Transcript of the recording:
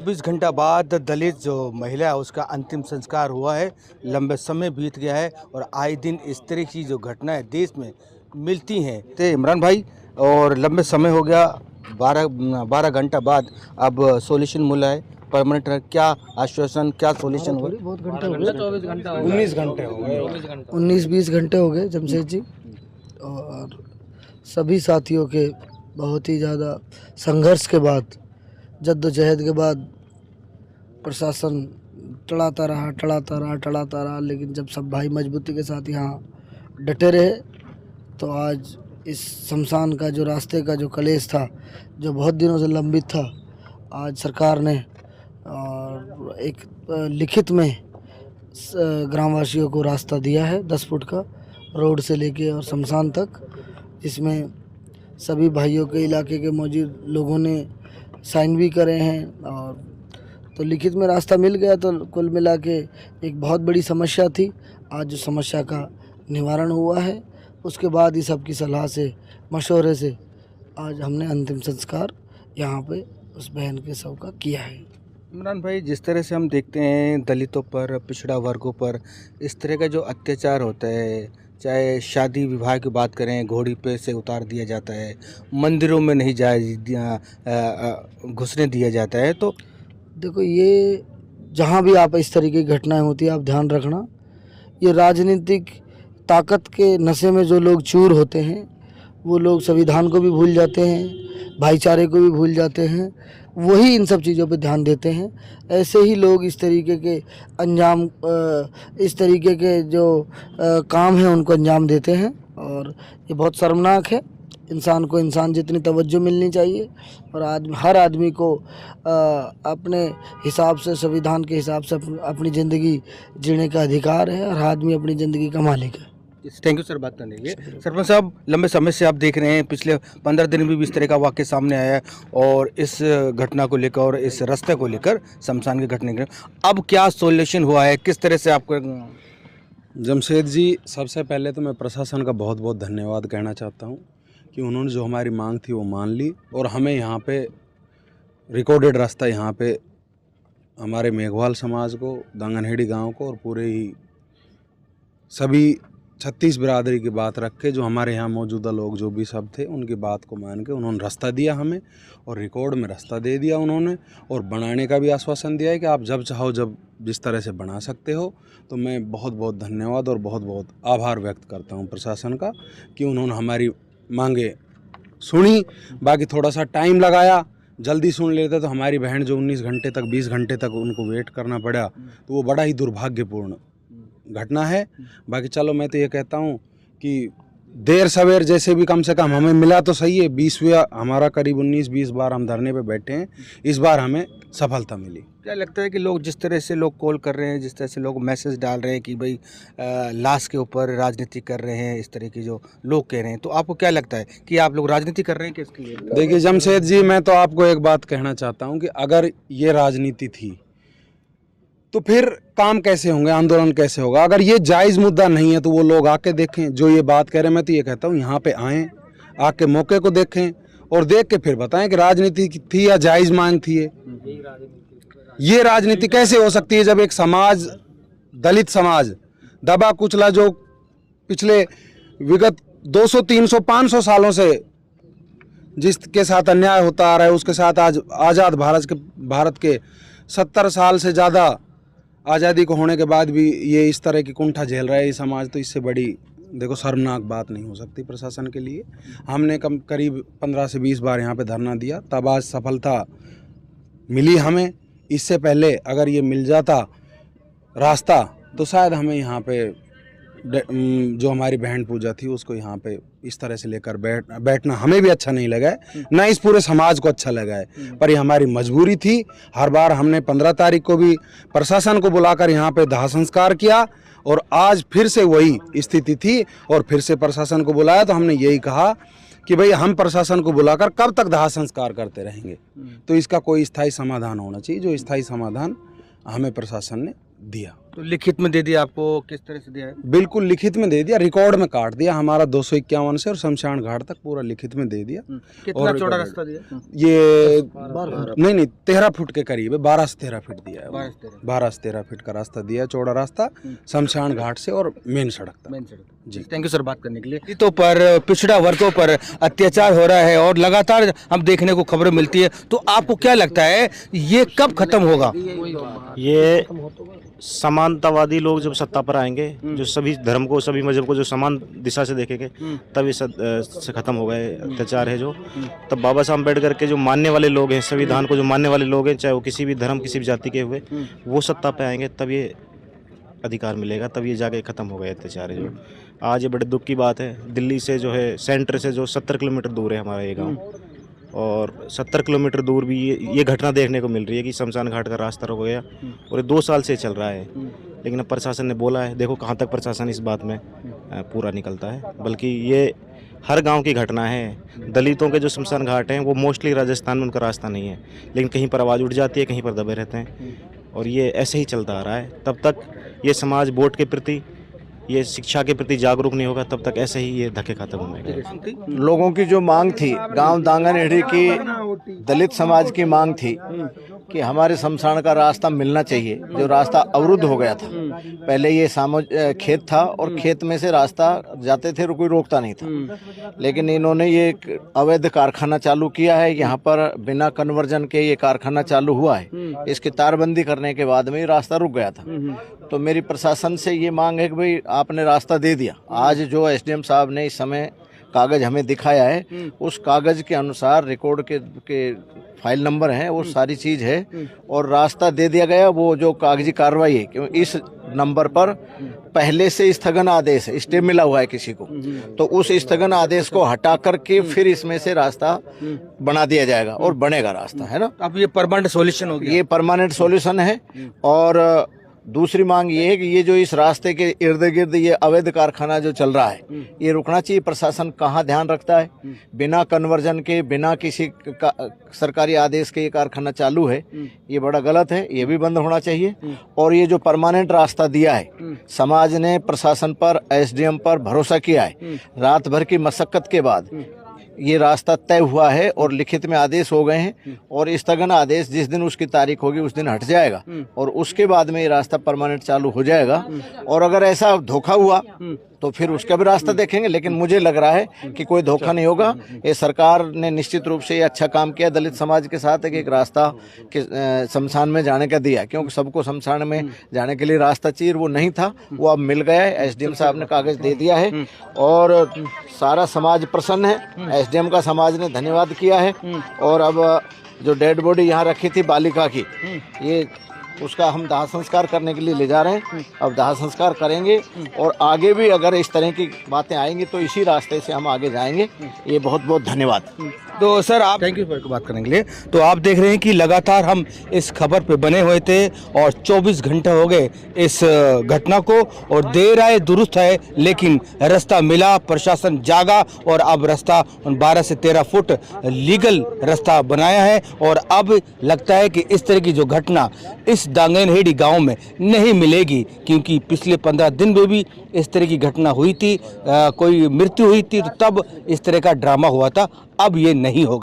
24 घंटा बाद दलित जो महिला है उसका अंतिम संस्कार हुआ है। लंबे समय बीत गया है और आए दिन इस तरह की जो घटनाएं देश में मिलती हैं। तो इमरान भाई, और लंबे समय हो गया, 12 घंटा बाद अब सॉल्यूशन मिला है परमानेंट। क्या आश्वासन, क्या सॉल्यूशन हुआ? बहुत घंटे हो गए, 24 घंटा 19 घंटे हो गए, 24 घंटा 19-20 घंटे हो गए जमशेद जी। और सभी साथियों के बहुत ही ज़्यादा संघर्ष के बाद, जद्दोजहद के बाद प्रशासन टड़ाता रहा, लेकिन जब सब भाई मजबूती के साथ यहाँ डटे रहे तो आज इस शमशान का जो रास्ते का जो कलेश था, जो बहुत दिनों से लंबित था, आज सरकार ने और एक लिखित में ग्रामवासियों को रास्ता दिया है 10 फुट का, रोड से लेके और शमशान तक, जिसमें सभी भाइयों के इलाके के मौजूद लोगों ने साइन भी करे हैं। और तो लिखित में रास्ता मिल गया। तो कुल मिला के एक बहुत बड़ी समस्या थी, आज जो समस्या का निवारण हुआ है, उसके बाद ही सबकी सलाह से, मशवरे से आज हमने अंतिम संस्कार यहाँ पे उस बहन के शव का किया है। इमरान भाई, जिस तरह से हम देखते हैं दलितों पर, पिछड़ा वर्गों पर इस तरह का जो अत्याचार होता है, चाहे शादी विवाह की बात करें, घोड़ी पे से उतार दिया जाता है, मंदिरों में नहीं घुसने दिया जाता है, तो देखो, ये जहाँ भी आप इस तरीके की घटनाएं होती है, आप ध्यान रखना, ये राजनीतिक ताकत के नशे में जो लोग चूर होते हैं, वो लोग संविधान को भी भूल जाते हैं, भाईचारे को भी भूल जाते हैं, वही इन सब चीज़ों पे ध्यान देते हैं। ऐसे ही लोग इस तरीके के अंजाम, इस तरीके के जो काम हैं उनको अंजाम देते हैं, और ये बहुत शर्मनाक है। इंसान को इंसान जितनी तवज्जो मिलनी चाहिए, और हर आदमी को अपने हिसाब से, संविधान के हिसाब से अपनी ज़िंदगी जीने का अधिकार है, हर आदमी अपनी ज़िंदगी का मालिक है। थैंक यू सर बात करने के लिए। सरपंच साहब, लंबे समय से आप देख रहे हैं, पिछले 15 दिन में भी इस तरह का वाक़या सामने आया है, और इस घटना को लेकर और इस रास्ते को लेकर, शमशान की घटना के, अब क्या सॉल्यूशन हुआ है, किस तरह से आपको? जमशेद जी, सबसे पहले तो मैं प्रशासन का बहुत बहुत धन्यवाद कहना चाहता हूँ कि उन्होंने जो हमारी मांग थी वो मान ली, और हमें यहाँ पे रिकॉर्डेड रास्ता, यहाँ पे हमारे मेघवाल समाज को, दांगनहेड़ी गांव को, और पूरे ही सभी 36 बिरादरी की बात रख के, जो हमारे यहाँ मौजूदा लोग जो भी सब थे, उनकी बात को मान के उन्होंने रास्ता दिया हमें, और रिकॉर्ड में रास्ता दे दिया उन्होंने, और बनाने का भी आश्वासन दिया है कि आप जब चाहो, जब जिस तरह से बना सकते हो। तो मैं बहुत बहुत धन्यवाद और बहुत बहुत आभार व्यक्त करता हूँ प्रशासन का कि उन्होंने हमारी मांगे सुनी। बाकी थोड़ा सा टाइम लगाया, जल्दी सुन लेते तो हमारी बहन जो 19 घंटे तक, 20 घंटे तक उनको वेट करना पड़ा, तो वो बड़ा ही दुर्भाग्यपूर्ण घटना है। बाकी चलो, मैं तो ये कहता हूँ कि देर सवेर जैसे भी कम से कम हमें मिला तो सही है। 20वां हमारा करीब 19-20 बार हम धरने पे बैठे हैं, इस बार हमें सफलता मिली। क्या लगता है कि लोग जिस तरह से लोग कॉल कर रहे हैं, जिस तरह से लोग मैसेज डाल रहे हैं कि भाई लाश के ऊपर राजनीति कर रहे हैं, इस तरह की जो लोग कह रहे हैं, तो आपको क्या लगता है कि आप लोग राजनीति कर रहे हैं किसके लिए? देखिए जमशेद जी, मैं तो आपको एक बात कहना चाहता हूँ कि अगर ये राजनीति थी तो फिर काम कैसे होंगे, आंदोलन कैसे होगा? अगर ये जायज़ मुद्दा नहीं है तो वो लोग आके देखें जो ये बात कह रहे हैं। मैं तो ये कहता हूँ यहाँ पे आएँ, आके मौके को देखें, और देख के फिर बताएं कि राजनीति थी या जायज़ मांग थी। ये राजनीति कैसे हो सकती है जब एक समाज, दलित समाज दबा कुचला, जो पिछले विगत 200, 300, 500 सालों से जिसके साथ अन्याय होता आ रहा है, उसके साथ आज आज़ाद भारत के 70 साल से ज़्यादा आज़ादी को होने के बाद भी ये इस तरह की कुंठा झेल रहा है ये समाज, तो इससे बड़ी देखो शर्मनाक बात नहीं हो सकती प्रशासन के लिए। हमने करीब 15 से 20 बार यहाँ पे धरना दिया, तब आज सफलता मिली हमें। इससे पहले अगर ये मिल जाता रास्ता तो शायद हमें यहाँ पे जो हमारी बहन पूजा थी उसको यहाँ पे इस तरह से लेकर बैठना हमें भी अच्छा नहीं लगा है, ना इस पूरे समाज को अच्छा लगा है, पर ये हमारी मजबूरी थी। हर बार हमने 15 तारीख को भी प्रशासन को बुलाकर यहाँ पे दाह संस्कार किया, और आज फिर से वही स्थिति थी, और फिर से प्रशासन को बुलाया तो हमने यही कहा कि भाई हम प्रशासन को बुलाकर कब तक दाह संस्कार करते रहेंगे, तो इसका कोई स्थायी समाधान होना चाहिए, जो स्थायी समाधान हमें प्रशासन ने दिया। तो लिखित में दे दिया आपको, किस तरह से दिया है? बिल्कुल लिखित में दे दिया, रिकॉर्ड में काट दिया हमारा 251 से और शमशान घाट तक पूरा लिखित में दे दिया। कितना और चौड़ा रास्ता दिया? ये नहीं 13 फुट के करीब है, 12 से 13 फीट दिया है। 12 से 13 12 से 13 फीट का रास्ता दिया है, चौड़ा रास्ता शमशान घाट से और मेन सड़क तक। मेन सड़क। जी, थैंक यू सर बात करने के लिए। तो पर पिछड़ा वर्गों पर अत्याचार हो रहा है और लगातार हम देखने को खबरें मिलती है, तो आपको क्या लगता है ये कब खत्म होगा? ये समानतावादी लोग जब सत्ता पर आएंगे, जो सभी धर्म को, सभी मजहब को जो समान दिशा से देखेंगे, तब ये से खत्म होगा ये अत्याचार है जो। तब बाबा साहब अम्बेडकर के जो मानने वाले लोग हैं, संविधान को जो मानने वाले लोग हैं, चाहे वो किसी भी धर्म किसी भी जाति के हुए, वो सत्ता पे आएंगे, तब ये अधिकार मिलेगा, तब ये जाके खत्म होगा ये अत्याचार है जो। आज ये बड़े दुख की बात है, दिल्ली से जो है सेंटर से जो 70 किलोमीटर दूर है हमारा ये गाँव, और 70 किलोमीटर दूर भी ये घटना देखने को मिल रही है कि शमशान घाट का रास्ता रुक गया, और ये 2 साल से चल रहा है। लेकिन अब प्रशासन ने बोला है, देखो कहाँ तक प्रशासन इस बात में पूरा निकलता है। बल्कि ये हर गांव की घटना है। दलितों के जो शमशान घाट हैं वो मोस्टली राजस्थान में उनका रास्ता नहीं है, लेकिन कहीं पर आवाज़ उठ जाती है, कहीं पर दबे रहते हैं, और ये ऐसे ही चलता आ रहा है। तब तक ये समाज वोट के प्रति, ये शिक्षा के प्रति जागरूक नहीं होगा, तब तक ऐसे ही ये धक्के खत्म होंगे। लोगों की जो मांग थी, गांव दांगनहेड़ी की दलित समाज की मांग थी कि हमारे शमशान का रास्ता मिलना चाहिए, जो रास्ता अवरुद्ध हो गया था। पहले ये खेत था और खेत में से रास्ता जाते थे, कोई रोकता नहीं था, लेकिन इन्होंने ये एक अवैध कारखाना चालू किया है। यहाँ पर बिना कन्वर्जन के ये कारखाना चालू हुआ है। इसकी तारबंदी करने के बाद में ये रास्ता रुक गया था। तो मेरी प्रशासन से ये मांग है कि भाई आपने रास्ता दे दिया। आज जो एसडीएम साहब ने इस समय कागज हमें दिखाया है, उस कागज के अनुसार रिकॉर्ड के फाइल नंबर हैं, वो सारी चीज़ है, और रास्ता दे दिया गया। वो जो कागजी कार्रवाई है, क्योंकि इस नंबर पर पहले से स्थगन आदेश है, स्टे मिला हुआ है किसी को, तो उस स्थगन आदेश को हटा करके फिर इसमें से रास्ता बना दिया जाएगा और बनेगा रास्ता, है ना। अब ये परमानेंट सॉल्यूशन हो गया। ये परमानेंट सॉल्यूशन है। और दूसरी मांग ये है कि ये जो इस रास्ते के इर्द गिर्द ये अवैध कारखाना जो चल रहा है, ये रुकना चाहिए। प्रशासन कहाँ ध्यान रखता है? बिना कन्वर्जन के, बिना किसी सरकारी आदेश के ये कारखाना चालू है, ये बड़ा गलत है, ये भी बंद होना चाहिए। और ये जो परमानेंट रास्ता दिया है, समाज ने प्रशासन पर, एसडीएम पर भरोसा किया है। रात भर की मशक्कत के बाद ये रास्ता तय हुआ है और लिखित में आदेश हो गए हैं, और स्थगन आदेश जिस दिन उसकी तारीख होगी उस दिन हट जाएगा, और उसके बाद में ये रास्ता परमानेंट चालू हो जाएगा। और अगर ऐसा धोखा हुआ तो फिर उसका भी रास्ता देखेंगे, लेकिन मुझे लग रहा है कि कोई धोखा नहीं होगा। ये सरकार ने निश्चित रूप से ये अच्छा काम किया दलित समाज के साथ, एक रास्ता शमशान में जाने का दिया, क्योंकि सबको शमशान में जाने के लिए रास्ता चाहिए, वो नहीं था, वो अब मिल गया है। एसडीएम साहब ने कागज दे दिया है और सारा समाज प्रसन्न है। एसडीएम का समाज ने धन्यवाद किया है। और अब जो डेड बॉडी यहाँ रखी थी बालिका की, ये उसका हम दाह संस्कार करने के लिए ले जा रहे हैं। अब दाह संस्कार करेंगे, और आगे भी अगर इस तरह की बातें आएंगी तो इसी रास्ते से हम आगे जाएंगे। ये बहुत बहुत धन्यवाद। तो सर आप थैंक यू फॉर बात करने के लिए। तो आप देख रहे हैं कि लगातार हम इस खबर पे बने हुए थे, और 24 घंटे हो गए इस घटना को, और देर आए दुरुस्त है, लेकिन रास्ता मिला, प्रशासन जागा, और अब रास्ता 12 से 13 फुट लीगल रास्ता बनाया है। और अब लगता है कि इस तरह की जो घटना इस दांगनहेड़ी गांव में नहीं मिलेगी, क्योंकि पिछले 15 दिन में भी इस तरह की घटना हुई थी, कोई मृत्यु हुई थी, तो तब इस तरह का ड्रामा हुआ था। अब ये नहीं होगा।